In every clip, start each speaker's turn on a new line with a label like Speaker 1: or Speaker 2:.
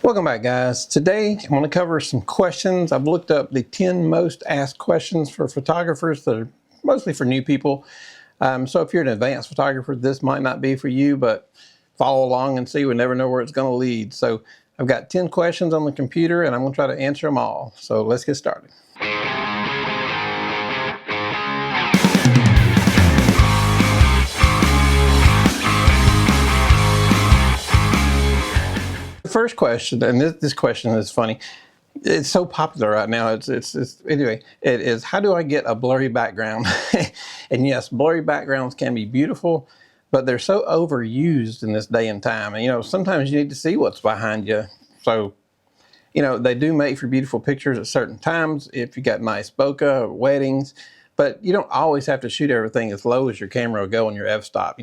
Speaker 1: Welcome back, guys. Today I'm going to cover some questions. I've looked up the 10 most asked questions for photographers that are mostly for new people. So if you're an advanced photographer, this might not be for you, but follow along and see. We never know where it's going to lead. So I've got 10 questions on the computer and I'm going to try to answer them all. So let's get started. First question, and this question is funny. It's so popular right now. Anyway, it is, how do I get a blurry background? And yes, blurry backgrounds can be beautiful, but they're so overused in this day and time. And sometimes you need to see what's behind you. So, they do make for beautiful pictures at certain times if you got nice bokeh or weddings. But you don't always have to shoot everything as low as your camera will go on your f-stop.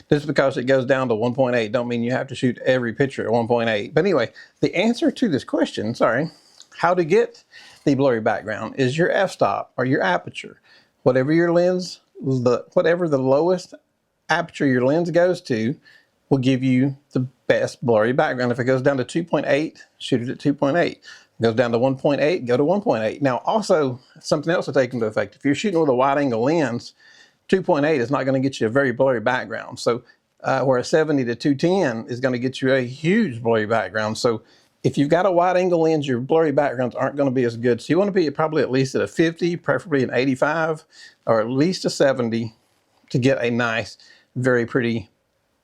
Speaker 1: Just because it goes down to 1.8 don't mean you have to shoot every picture at 1.8. But anyway, the answer to this question, how to get the blurry background is your f-stop or your aperture. Whatever your lens, whatever the lowest aperture your lens goes to will give you the best blurry background. If it goes down to 2.8, shoot it at 2.8. Goes down to 1.8, go to 1.8. Now also, something else to take into effect. If you're shooting with a wide angle lens, 2.8 is not going to get you a very blurry background. So where a 70 to 210 is going to get you a huge blurry background. So if you've got a wide angle lens, your blurry backgrounds aren't going to be as good. So you want to be probably at least at a 50, preferably an 85, or at least a 70 to get a nice, very pretty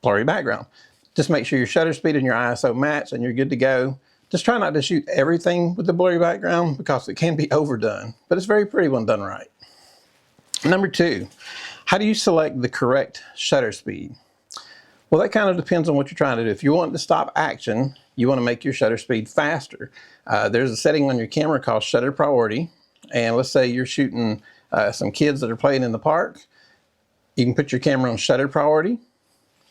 Speaker 1: blurry background. Just make sure your shutter speed and your ISO match and you're good to go. Just try not to shoot everything with the blurry background because it can be overdone, but it's very pretty when done right. Number 2, how do you select the correct shutter speed? Well, that kind of depends on what you're trying to do. If you want to stop action, you want to make your shutter speed faster. There's a setting on your camera called shutter priority. And let's say you're shooting some kids that are playing in the park. You can put your camera on shutter priority.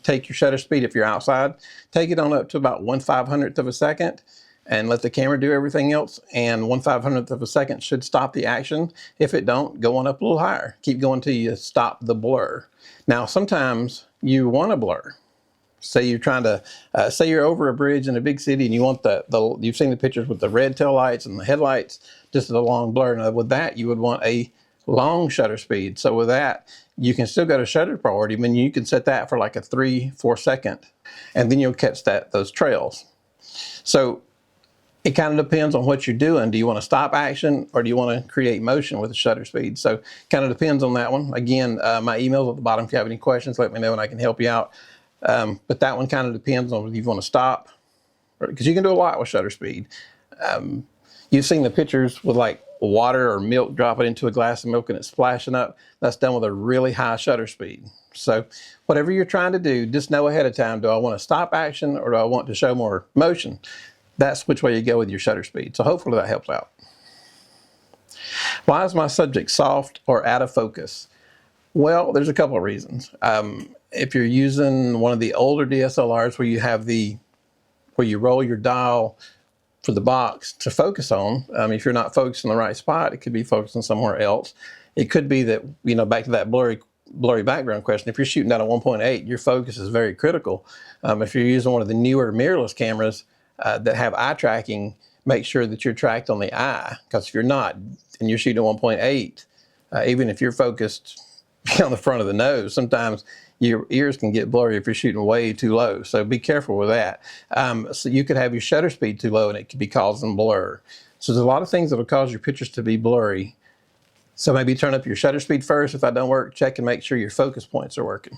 Speaker 1: Take your shutter speed if you're outside. Take it on up to about 1/500th of a second. And let the camera do everything else, and 1/500th of a second should stop the action. If it don't, go on up a little higher. Keep going till you stop the blur. Now, sometimes you want to blur. Say you're trying to, say you're over a bridge in a big city and you want you've seen the pictures with the red tail lights and the headlights, just a long blur. Now with that, you would want a long shutter speed. So with that, you can still go to shutter priority, but you can set that for like a 3-4 second, and then you'll catch those trails. So it kind of depends on what you're doing. Do you want to stop action or do you want to create motion with the shutter speed? So kind of depends on that one. Again, my email's at the bottom. If you have any questions, let me know and I can help you out. But that one kind of depends on if you want to stop, because you can do a lot with shutter speed. You've seen the pictures with like water or milk dropping into a glass of milk and it's splashing up. That's done with a really high shutter speed. So whatever you're trying to do, just know ahead of time, do I want to stop action or do I want to show more motion? That's which way you go with your shutter speed. So hopefully that helps out. Why is my subject soft or out of focus? Well, there's a couple of reasons. If you're using one of the older DSLRs where you have where you roll your dial for the box to focus on, if you're not focused in the right spot, it could be focusing somewhere else. It could be that, back to that blurry background question, if you're shooting down at 1.8, your focus is very critical. If you're using one of the newer mirrorless cameras, that have eye tracking, make sure that you're tracked on the eye, because if you're not and you're shooting 1.8, even if you're focused on the front of the nose, sometimes your ears can get blurry if you're shooting way too low. So be careful with that. So you could have your shutter speed too low and it could be causing blur. So there's a lot of things that will cause your pictures to be blurry. So maybe turn up your shutter speed first. If that don't work, check and make sure your focus points are working.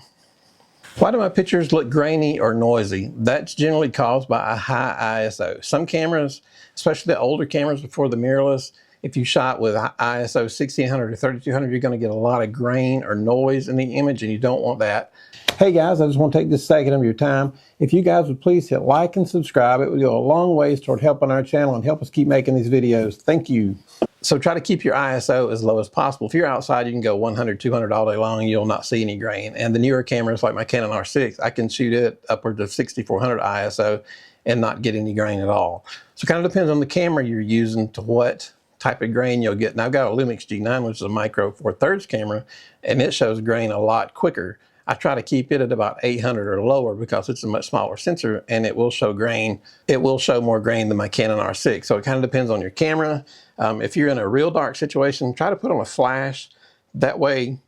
Speaker 1: Why do my pictures look grainy or noisy? That's generally caused by a high ISO. Some cameras, especially the older cameras before the mirrorless, if you shot with ISO 1600 or 3200, you're going to get a lot of grain or noise in the image, and you don't want that. Hey guys, I just want to take this second of your time. If you guys would please hit like and subscribe, it would go a long ways toward helping our channel and help us keep making these videos. Thank you. So try to keep your ISO as low as possible. If you're outside, you can go 100, 200 all day long and you'll not see any grain. And the newer cameras like my Canon R6, I can shoot it upwards of 6400 ISO and not get any grain at all. So it kind of depends on the camera you're using to what type of grain you'll get. Now I've got a Lumix G9, which is a micro 4/3 camera, and it shows grain a lot quicker. I try to keep it at about 800 or lower because it's a much smaller sensor and it will show grain. It will show more grain than my Canon R6. So it kind of depends on your camera. If you're in a real dark situation, try to put on a flash. That way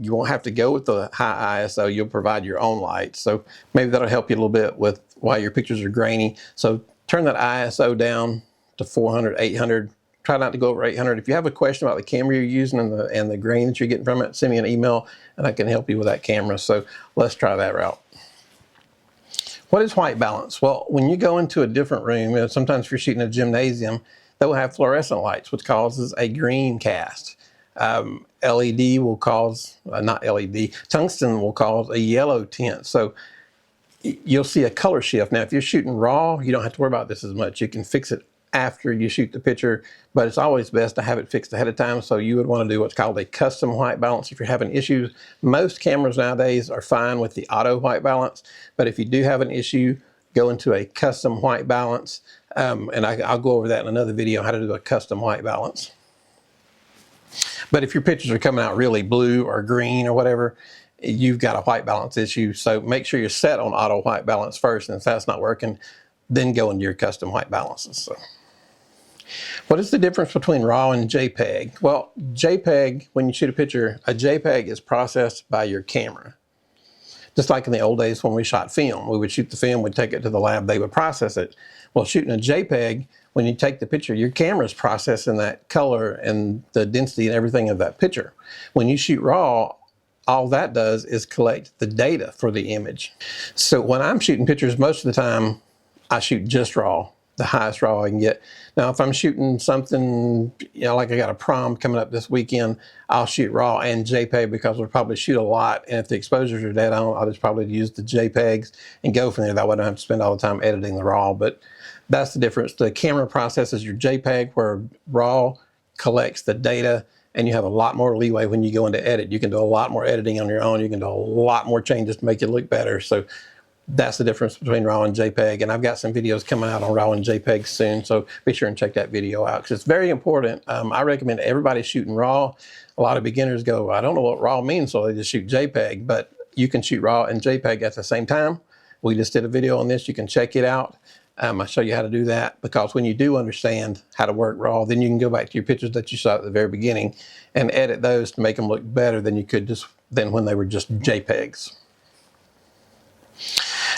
Speaker 1: you won't have to go with the high ISO. You'll provide your own light. So maybe that'll help you a little bit with why your pictures are grainy. So turn that ISO down to 400, 800. Try not to go over 800. If you have a question about the camera you're using and the grain that you're getting from it, send me an email and I can help you with that camera. So let's try that route. What is white balance? Well, when you go into a different room, sometimes if you're shooting a gymnasium, they'll have fluorescent lights, which causes a green cast. LED will cause, not LED, tungsten will cause a yellow tint. So you'll see a color shift. Now, if you're shooting raw, you don't have to worry about this as much. You can fix it after you shoot the picture, but it's always best to have it fixed ahead of time. So you would want to do what's called a custom white balance if you're having issues. Most cameras nowadays are fine with the auto white balance, but if you do have an issue, go into a custom white balance. And I'll go over that in another video, how to do a custom white balance. But if your pictures are coming out really blue or green or whatever, you've got a white balance issue. So make sure you're set on auto white balance first, and if that's not working, then go into your custom white balances. So what is the difference between RAW and JPEG? Well, JPEG, when you shoot a picture, a JPEG is processed by your camera. Just like in the old days when we shot film, we would shoot the film, we'd take it to the lab, they would process it. Well, shooting a JPEG, when you take the picture, your camera's processing that color and the density and everything of that picture. When you shoot RAW, all that does is collect the data for the image. So when I'm shooting pictures, most of the time, I shoot just RAW, the highest RAW I can get. Now, if I'm shooting something, like I got a prom coming up this weekend, I'll shoot RAW and JPEG because we'll probably shoot a lot. And if the exposures are dead on, I'll just probably use the JPEGs and go from there. That way I don't have to spend all the time editing the RAW. But that's the difference. The camera processes your JPEG, where RAW collects the data, and you have a lot more leeway when you go into edit. You can do a lot more editing on your own. You can do a lot more changes to make it look better. So that's the difference between RAW and JPEG. And I've got some videos coming out on RAW and JPEG soon, so be sure and check that video out because it's very important. I recommend everybody shooting RAW. A lot of beginners go, I don't know what RAW means, so they just shoot JPEG, but you can shoot RAW and JPEG at the same time. We just did a video on this. You can check it out. I'll show you how to do that, because when you do understand how to work RAW, then you can go back to your pictures that you shot at the very beginning and edit those to make them look better than you could than when they were just JPEGs.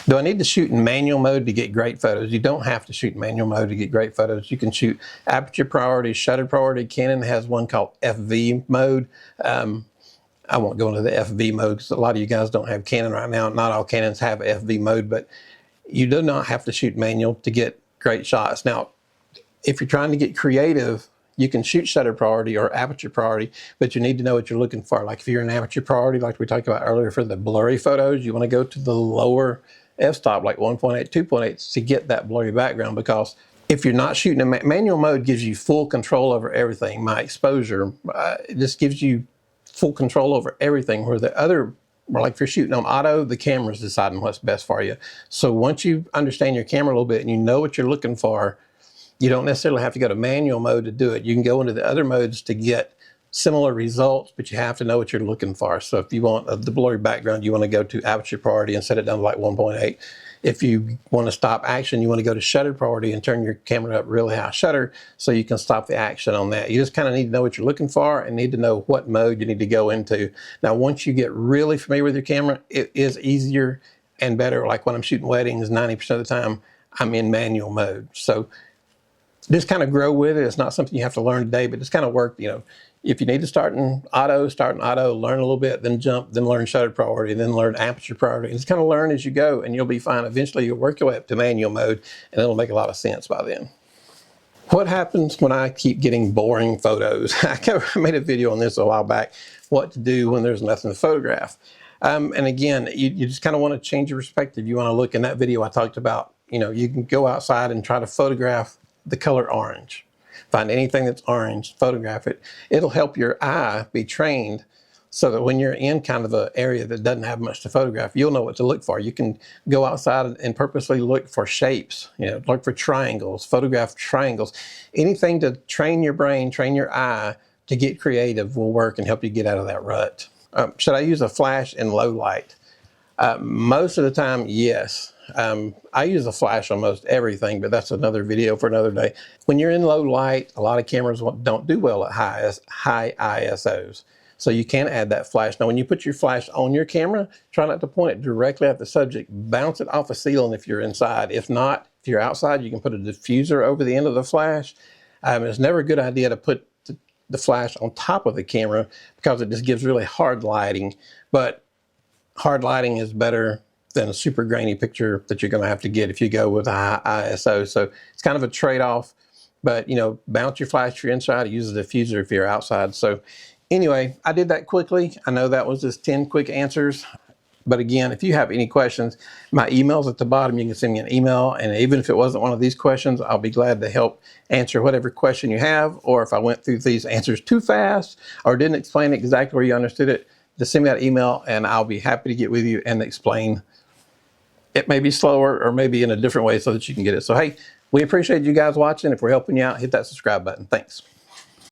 Speaker 1: Do I need to shoot in manual mode to get great photos? You don't have to shoot in manual mode to get great photos. You can shoot aperture priority, shutter priority. Canon has one called FV mode. I won't go into the FV mode because a lot of you guys don't have Canon right now. Not all Canons have FV mode, but you do not have to shoot manual to get great shots. Now, if you're trying to get creative, you can shoot shutter priority or aperture priority, but you need to know what you're looking for. Like if you're in aperture priority, like we talked about earlier for the blurry photos, you want to go to the lower f-stop, like 1.8, 2.8, to get that blurry background, because if you're not shooting in manual mode, gives you full control over everything. My exposure, it just gives you full control over everything, where the other, like if you're shooting on auto, the camera's deciding what's best for you. So once you understand your camera a little bit and you know what you're looking for, you don't necessarily have to go to manual mode to do it. You can go into the other modes to get similar results, but you have to know what you're looking for. So if you want the blurry background, you want to go to aperture priority and set it down to like 1.8. If you want to stop action, you want to go to shutter priority and turn your camera up really high shutter so you can stop the action on that. You just kind of need to know what you're looking for and need to know what mode you need to go into. Now, once you get really familiar with your camera, it is easier and better. Like when I'm shooting weddings, 90% of the time, I'm in manual mode. So just kind of grow with it. It's not something you have to learn today, but just kind of work, if you need to start in auto, learn a little bit, then jump, then learn shutter priority, then learn aperture priority. And just kind of learn as you go, and you'll be fine. Eventually, you'll work your way up to manual mode, and it'll make a lot of sense by then. What happens when I keep getting boring photos? I made a video on this a while back, what to do when there's nothing to photograph. And again, you just kind of want to change your perspective. You want to look in that video I talked about, you can go outside and try to photograph the color orange. Find anything that's orange, photograph it. It'll help your eye be trained so that when you're in kind of an area that doesn't have much to photograph, you'll know what to look for. You can go outside and purposely look for shapes, look for triangles, photograph triangles. Anything to train your brain, train your eye to get creative will work and help you get out of that rut. Should I use a flash in low light? Most of the time, yes. I use a flash on most everything, but that's another video for another day. When you're in low light, a lot of cameras don't do well at high ISOs. So you can add that flash. Now, when you put your flash on your camera, try not to point it directly at the subject. Bounce it off a ceiling if you're inside. If not, if you're outside, you can put a diffuser over the end of the flash. It's never a good idea to put the flash on top of the camera because it just gives really hard lighting. But hard lighting is better than a super grainy picture that you're going to have to get if you go with a high ISO. So it's kind of a trade-off. But, you know, bounce your flash if you're inside, use a diffuser if you're outside. So anyway, I did that quickly. I know that was just 10 quick answers. But again, if you have any questions, my email's at the bottom. You can send me an email. And even if it wasn't one of these questions, I'll be glad to help answer whatever question you have. Or if I went through these answers too fast or didn't explain exactly where you understood it, just send me that email and I'll be happy to get with you and explain it may be slower or maybe in a different way so that you can get it. So, hey, we appreciate you guys watching. If we're helping you out, hit that subscribe button. Thanks.